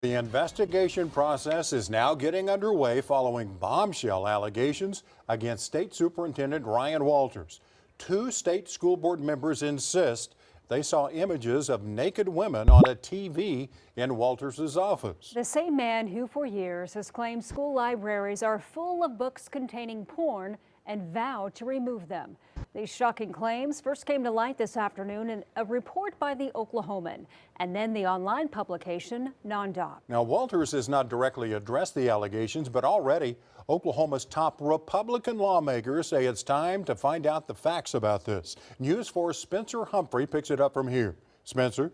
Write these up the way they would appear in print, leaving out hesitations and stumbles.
The investigation process is now getting underway following bombshell allegations against State Superintendent Ryan Walters. Two state school board members insist they saw images of naked women on a TV in Walters' office. The same man who for years has claimed school libraries are full of books containing porn and vowed to remove them. These shocking claims first came to light this afternoon in a report by the Oklahoman and then the online publication Non-Doc. Now, Walters has not directly addressed the allegations, but already Oklahoma's top Republican lawmakers say it's time to find out the facts about this. News 4's Spencer Humphrey picks it up from here. Spencer?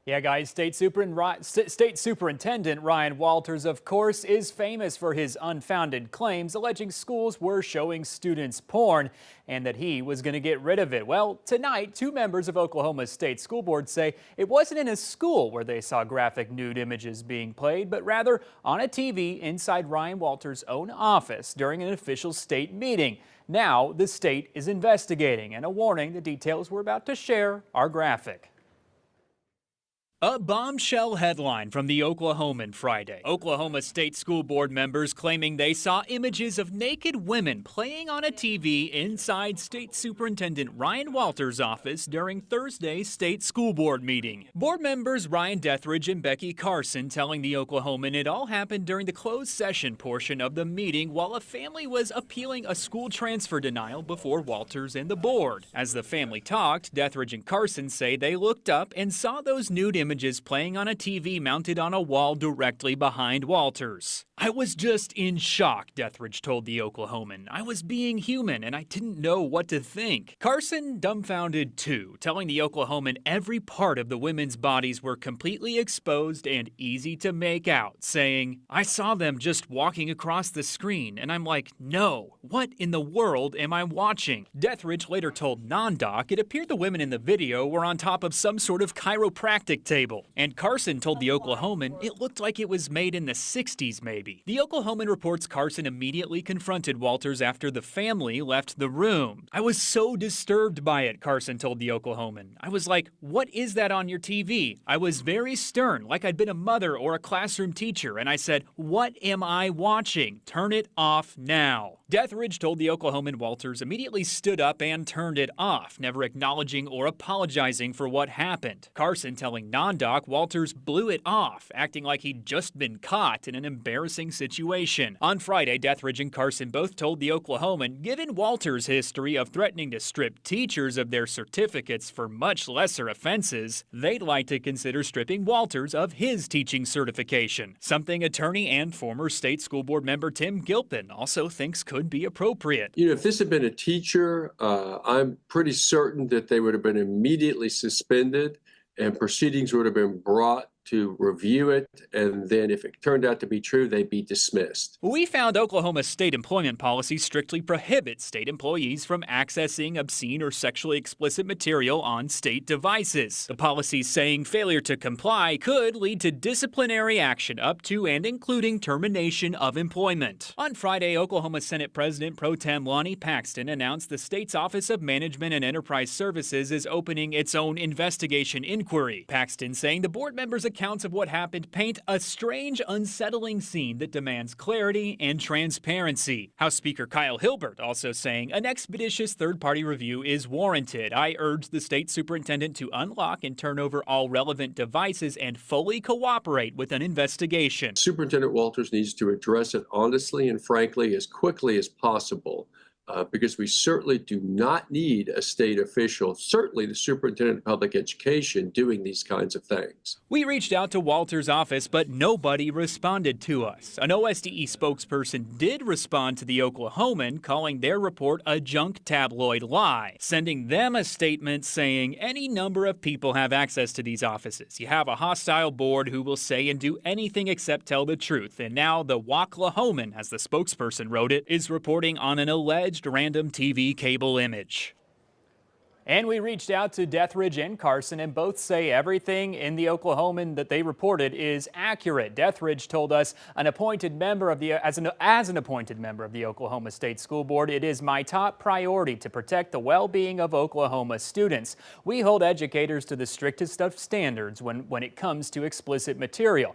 Yeah, guys, State Superintendent Ryan Walters, of course, is famous for his unfounded claims alleging schools were showing students porn and that he was going to get rid of it. Well, tonight, two members of Oklahoma's state school board say it wasn't in a school where they saw graphic nude images being played, but rather on a TV inside Ryan Walters' own office during an official state meeting. Now, the state is investigating, and a warning, the details we're about to share are graphic. A bombshell headline from the Oklahoman Friday. Oklahoma State School Board members claiming they saw images of naked women playing on a TV inside State Superintendent Ryan Walters' office during Thursday's State School Board meeting. Board members Ryan Dethridge and Becky Carson telling the Oklahoman it all happened during the closed session portion of the meeting while a family was appealing a school transfer denial before Walters and the board. As the family talked, Dethridge and Carson say they looked up and saw those nude images playing on a TV mounted on a wall directly behind Walters. I was just in shock, Dethridge told the Oklahoman. I was being human and I didn't know what to think. Carson dumbfounded too, telling the Oklahoman every part of the women's bodies were completely exposed and easy to make out, saying, I saw them just walking across the screen and I'm like, no, what in the world am I watching? Dethridge later told Non-Doc it appeared the women in the video were on top of some sort of chiropractic table. And Carson told the Oklahoman it looked like it was made in the 60s maybe. The Oklahoman reports Carson immediately confronted Walters after the family left the room. I was so disturbed by it, Carson told the Oklahoman. I was like, what is that on your TV? I was very stern, like I'd been a mother or a classroom teacher, and I said, what am I watching? Turn it off now. Dethridge told the Oklahoman Walters immediately stood up and turned it off, never acknowledging or apologizing for what happened. Carson telling Non-Doc Walters blew it off, acting like he'd just been caught in an embarrassing situation. On Friday, Dethridge and Carson both told the Oklahoman, given Walters' history of threatening to strip teachers of their certificates for much lesser offenses, they'd like to consider stripping Walters of his teaching certification, something attorney and former state school board member Tim Gilpin also thinks could be appropriate. You know, if this had been a teacher, I'm pretty certain that they would have been immediately suspended and proceedings would have been brought to review it, and then if it turned out to be true, they'd be dismissed. We found Oklahoma's state employment policy strictly prohibits state employees from accessing obscene or sexually explicit material on state devices. The policy saying failure to comply could lead to disciplinary action up to and including termination of employment. On Friday, Oklahoma Senate President Pro Tem Lonnie Paxton announced the state's Office of Management and Enterprise Services is opening its own investigation inquiry. Paxton saying the board members' accounts of what happened paint a strange, unsettling scene that demands clarity and transparency. House Speaker Kyle Hilbert also saying an expeditious third-party review is warranted. I urge the state superintendent to unlock and turn over all relevant devices and fully cooperate with an investigation. Superintendent Walters needs to address it honestly and frankly as quickly as possible. Because we certainly do not need a state official, certainly the superintendent of public education, doing these kinds of things. We reached out to Walters' office, but nobody responded to us. An OSDE spokesperson did respond to the Oklahoman, calling their report a junk tabloid lie, sending them a statement saying any number of people have access to these offices. You have a hostile board who will say and do anything except tell the truth. And now the Wocklahoman, as the spokesperson wrote it, is reporting on an alleged random TV cable image. And we reached out to Dethridge and Carson, and both say everything in the Oklahoman that they reported is accurate. Dethridge told us as an appointed member of the Oklahoma State School Board, it is my top priority to protect the well-being of Oklahoma students. We hold educators to the strictest of standards when it comes to explicit material.